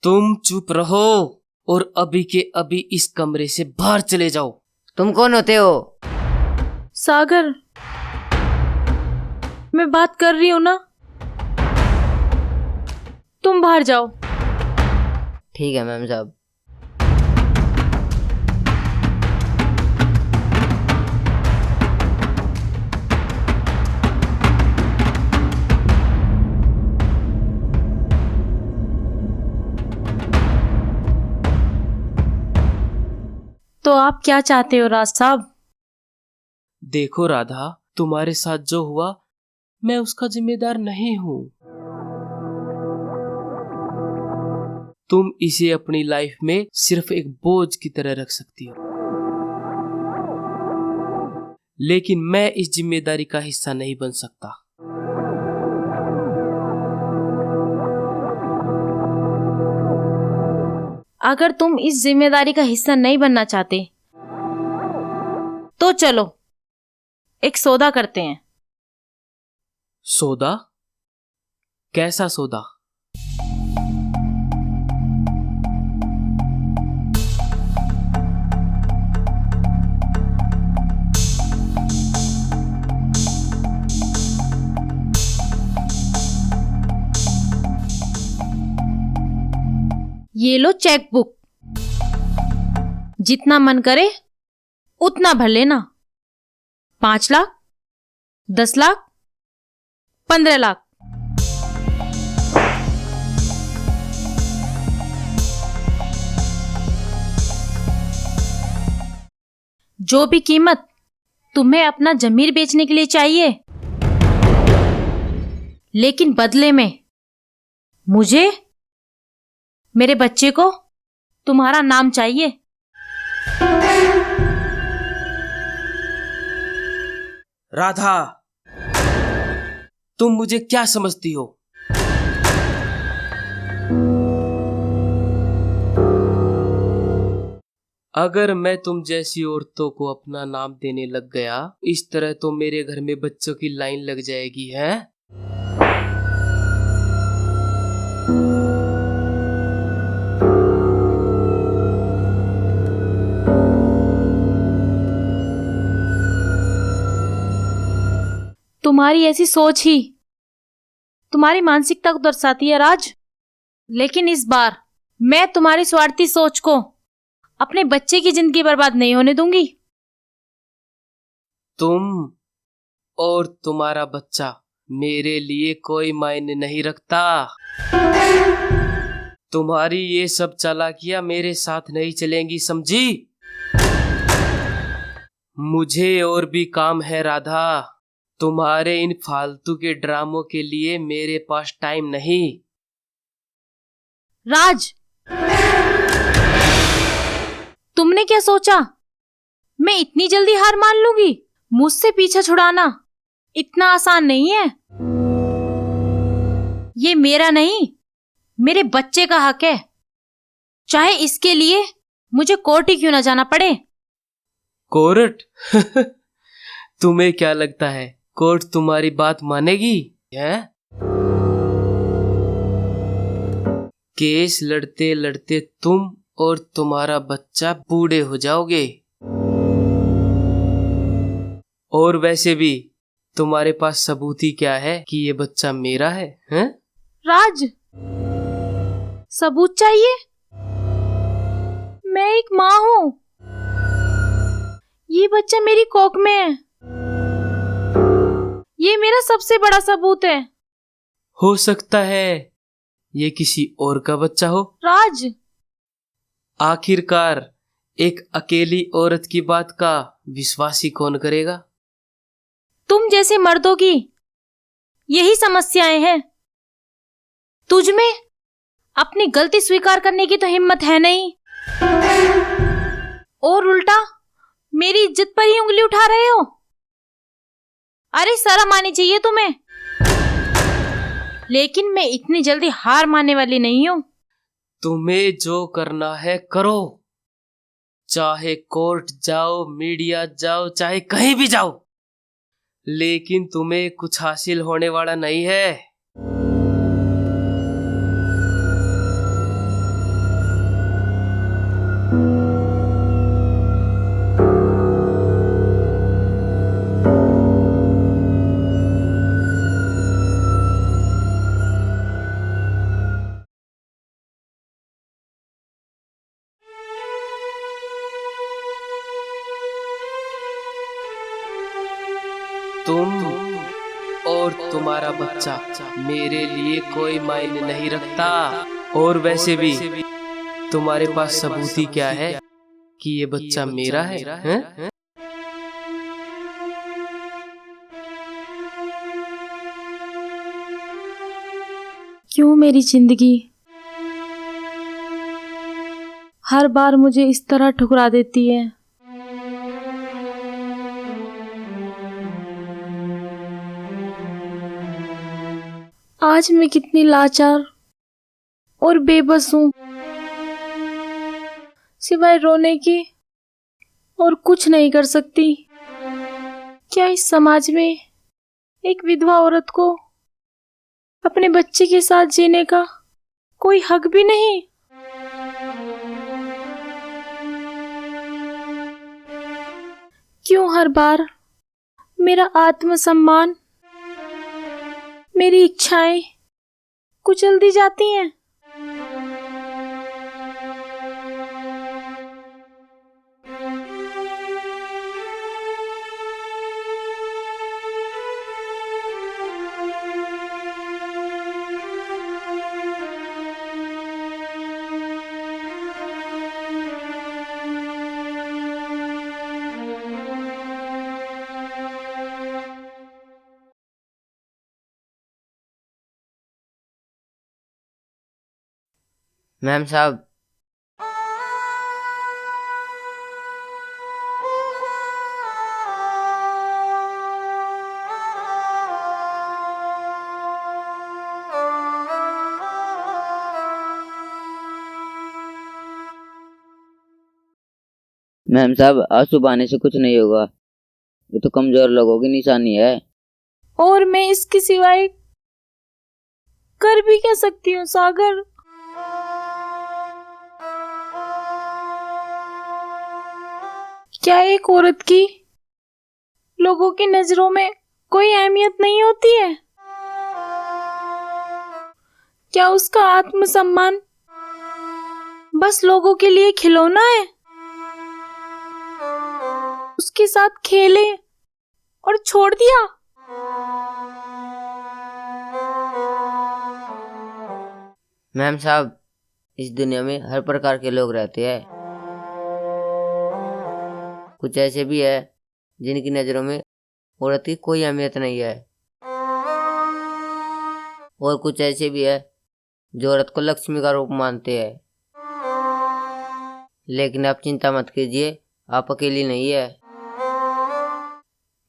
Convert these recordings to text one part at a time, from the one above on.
तुम चुप रहो और अभी के अभी इस कमरे से बाहर चले जाओ। तुम कौन होते हो? सागर, मैं बात कर रही हूं ना, तुम बाहर जाओ। ठीक है मैम साहब। तो आप क्या चाहते हो राज साहब? देखो राधा, तुम्हारे साथ जो हुआ मैं उसका जिम्मेदार नहीं हूं। तुम इसे अपनी लाइफ में सिर्फ एक बोझ की तरह रख सकती हो, लेकिन मैं इस जिम्मेदारी का हिस्सा नहीं बन सकता। अगर तुम इस जिम्मेदारी का हिस्सा नहीं बनना चाहते तो चलो एक सौदा करते हैं। सौदा? कैसा सौदा? ये लो चेक बुक, जितना मन करे उतना भर लेना। 5 लाख, 10 लाख, 15 लाख। जो भी कीमत तुम्हें अपना जमीर बेचने के लिए चाहिए, लेकिन बदले में मुझे, मेरे बच्चे को तुम्हारा नाम चाहिए। राधा, तुम मुझे क्या समझती हो? अगर मैं तुम जैसी औरतों को अपना नाम देने लग गया इस तरह, तो मेरे घर में बच्चों की लाइन लग जाएगी है? तुम्हारी ऐसी सोच ही तुम्हारी मानसिकता को दर्शाती है राज, लेकिन इस बार मैं तुम्हारी स्वार्थी सोच को अपने बच्चे की जिंदगी बर्बाद नहीं होने दूंगी। तुम और तुम्हारा बच्चा मेरे लिए कोई मायने नहीं रखता। तुम्हारी ये सब चालाकियां मेरे साथ नहीं चलेंगी, समझी? मुझे और भी काम है राधा। तुम्हारे इन फालतू के ड्रामों के लिए मेरे पास टाइम नहीं। राज, तुमने क्या सोचा मैं इतनी जल्दी हार मान लूंगी? मुझसे पीछा छुड़ाना इतना आसान नहीं है। ये मेरा नहीं, मेरे बच्चे का हक है, चाहे इसके लिए मुझे कोर्ट ही क्यों ना जाना पड़े। कोर्ट? तुम्हें क्या लगता है कोर्ट तुम्हारी बात मानेगी है? केस लड़ते लड़ते तुम और तुम्हारा बच्चा बूढ़े हो जाओगे। और वैसे भी तुम्हारे पास सबूत ही क्या है कि ये बच्चा मेरा है, हैं? राज, सबूत चाहिए? मैं एक माँ हूं, ये बच्चा मेरी कोख में है, ये मेरा सबसे बड़ा सबूत है। हो सकता है ये किसी और का बच्चा हो। राज, आखिरकार एक अकेली औरत की बात का विश्वास ही कौन करेगा? तुम जैसे मर्दों की यही समस्याएं हैं। तुझ में अपनी गलती स्वीकार करने की तो हिम्मत है नहीं, और उल्टा मेरी इज्जत पर ही उंगली उठा रहे हो। अरे शर्म आनी चाहिए तुम्हें। लेकिन मैं इतनी जल्दी हार मानने वाली नहीं हूं। तुम्हें जो करना है करो, चाहे कोर्ट जाओ, मीडिया जाओ, चाहे कहीं भी जाओ, लेकिन तुम्हें कुछ हासिल होने वाला नहीं है। और तुम्हारा बच्चा मेरे लिए कोई मायने नहीं रखता। और वैसे भी तुम्हारे पास सबूत ही क्या है कि ये बच्चा मेरा है, हैं? क्यों मेरी जिंदगी हर बार मुझे इस तरह ठुकरा देती है? आज मैं कितनी लाचार और बेबस हूँ, सिवाय रोने की और कुछ नहीं कर सकती। क्या इस समाज में एक विधवा औरत को अपने बच्चे के साथ जीने का कोई हक भी नहीं? क्यों हर बार मेरा आत्मसम्मान, मेरी इच्छाएं कुचल दी जाती हैं? मैम साहब, मैम साहब, आंसू बहाने से कुछ नहीं होगा। ये तो कमजोर लोगों की निशानी है। और मैं इसके सिवाय कर भी क्या सकती हूँ सागर? क्या एक औरत की लोगों की नजरों में कोई अहमियत नहीं होती है? क्या उसका आत्मसम्मान बस लोगों के लिए खिलौना है? उसके साथ खेले और छोड़ दिया? मैम साहब, इस दुनिया में हर प्रकार के लोग रहते हैं। कुछ ऐसे भी है जिनकी नजरों में औरत की कोई अहमियत नहीं है, और कुछ ऐसे भी है जो औरत को लक्ष्मी का रूप मानते हैं। लेकिन आप चिंता मत कीजिए, आप अकेली नहीं है।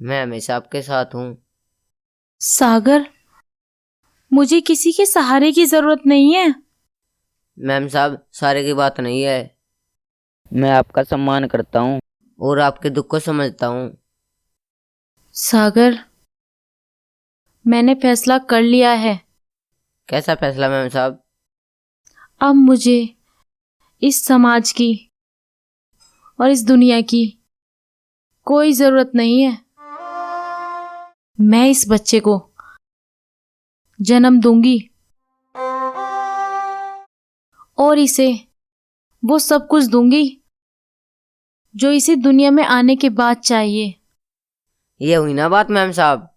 मैं हमेशा आपके साथ हूँ। सागर, मुझे किसी के सहारे की जरूरत नहीं है। मैम साहब, सारे की बात नहीं है। मैं आपका सम्मान करता हूँ और आपके दुख को समझता हूँ। सागर, मैंने फैसला कर लिया है। कैसा फैसला मैम साहब? अब मुझे इस समाज की और इस दुनिया की कोई जरूरत नहीं है। मैं इस बच्चे को जन्म दूंगी और इसे वो सब कुछ दूंगी जो इसे दुनिया में आने के बाद चाहिए। ये हुई ना बात मैम साहब।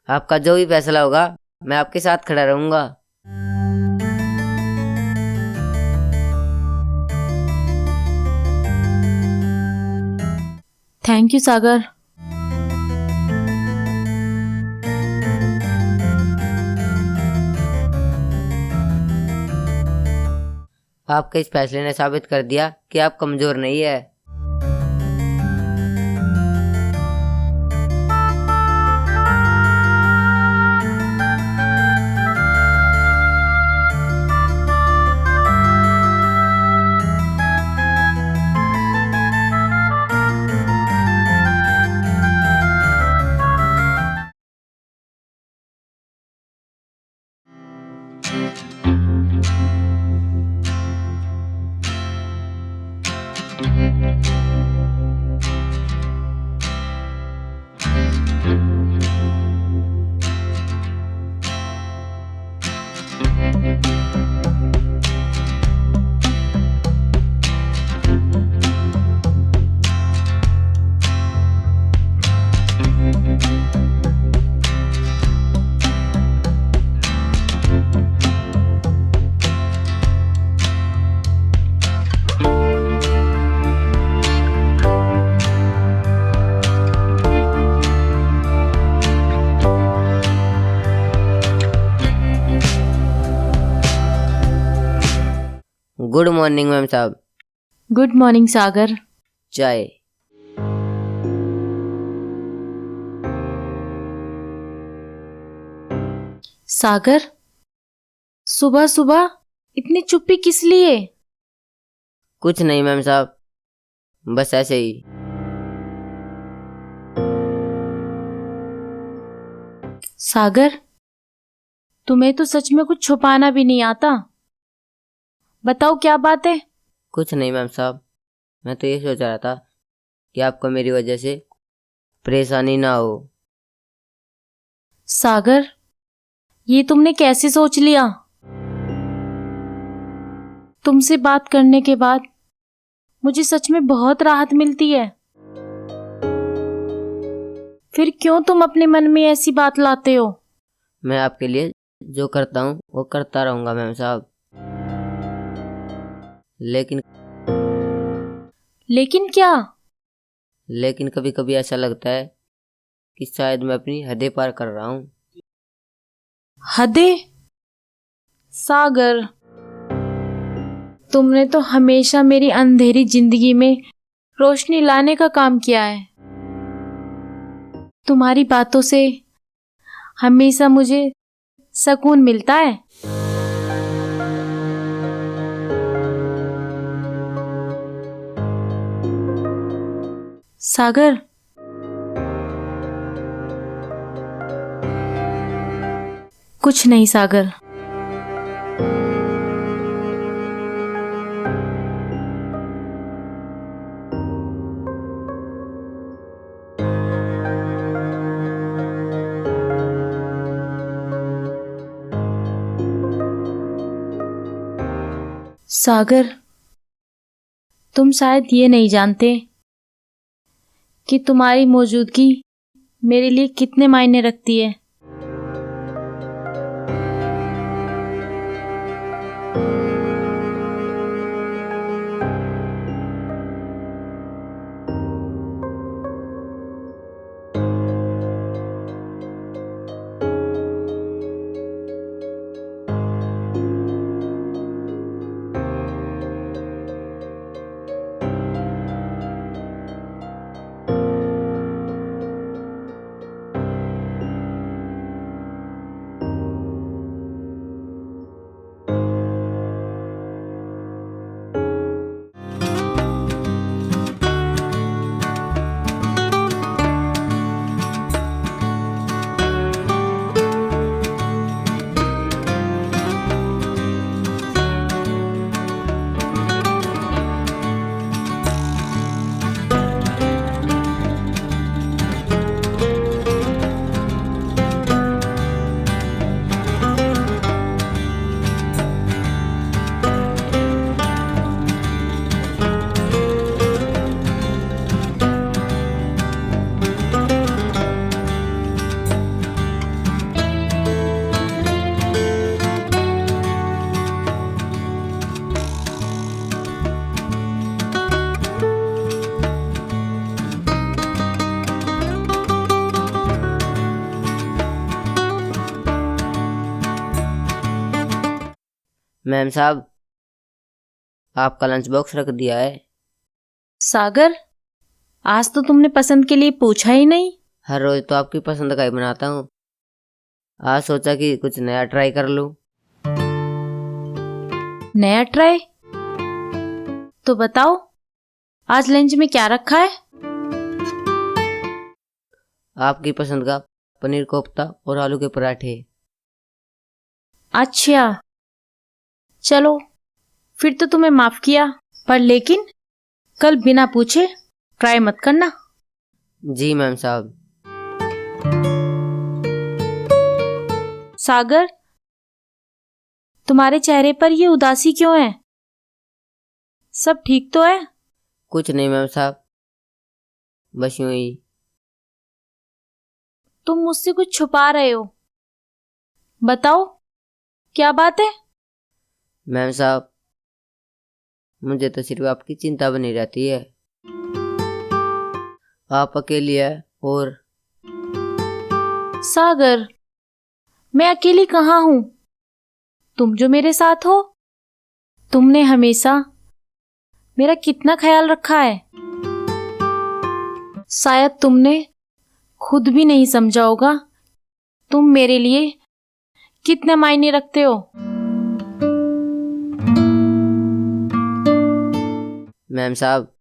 आपका जो भी फैसला होगा, मैं आपके साथ खड़ा रहूंगा। थैंक यू सागर। आपके इस फैसले ने साबित कर दिया कि आप कमजोर नहीं है। गुड मॉर्निंग मैम साहब। गुड मॉर्निंग सागर। चाय। सागर, सुबह सुबह इतनी चुप्पी किस लिए? कुछ नहीं मैम साहब, बस ऐसे ही। सागर, तुम्हें तो सच में कुछ छुपाना भी नहीं आता। बताओ क्या बात है? कुछ नहीं मैम साहब, मैं तो ये सोच रहा था कि आपको मेरी वजह से परेशानी ना हो। सागर, ये तुमने कैसे सोच लिया? तुमसे बात करने के बाद मुझे सच में बहुत राहत मिलती है। फिर क्यों तुम अपने मन में ऐसी बात लाते हो? मैं आपके लिए जो करता हूँ वो करता रहूँगा मैम साहब, लेकिन क्या? लेकिन कभी कभी ऐसा लगता है कि शायद मैं अपनी हदें पार कर रहा हूँ। हदें? सागर, तुमने तो हमेशा मेरी अंधेरी जिंदगी में रोशनी लाने का काम किया है। तुम्हारी बातों से हमेशा मुझे सुकून मिलता है। सागर, कुछ नहीं सागर। सागर, तुम शायद ये नहीं जानते कि तुम्हारी मौजूदगी मेरे लिए कितने मायने रखती है। मैम साहब, आपका लंच बॉक्स रख दिया है। सागर, आज तो तुमने पसंद के लिए पूछा ही नहीं। हर रोज तो आपकी पसंद का ही बनाता हूँ, आज सोचा कि कुछ नया ट्राई कर लूँ। नया ट्राई? तो बताओ, आज लंच में क्या रखा है? आपकी पसंद का पनीर कोफ्ता और आलू के पराठे। अच्छा, चलो फिर तो तुम्हें माफ किया, पर लेकिन कल बिना पूछे ट्राई मत करना। जी मैम साहब। सागर, तुम्हारे चेहरे पर ये उदासी क्यों है? सब ठीक तो है? कुछ नहीं मैम साहब, बस यूं ही। तुम मुझसे कुछ छुपा रहे हो, बताओ क्या बात है? मैम साहब, मुझे तो सिर्फ आपकी चिंता बनी रहती है। आप अकेली है और सागर, मैं अकेली कहाँ हूँ? तुम जो मेरे साथ हो। तुमने हमेशा मेरा कितना ख्याल रखा है। शायद तुमने खुद भी नहीं समझा होगा तुम मेरे लिए कितने मायने रखते हो। मैम साहब,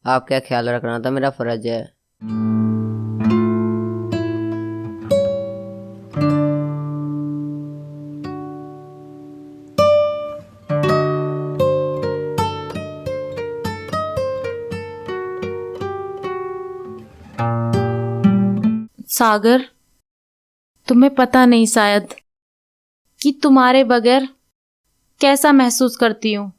आपका ख्याल रखना तो मेरा फर्ज है। सागर, तुम्हें पता नहीं शायद कि तुम्हारे बगैर कैसा महसूस करती हूँ।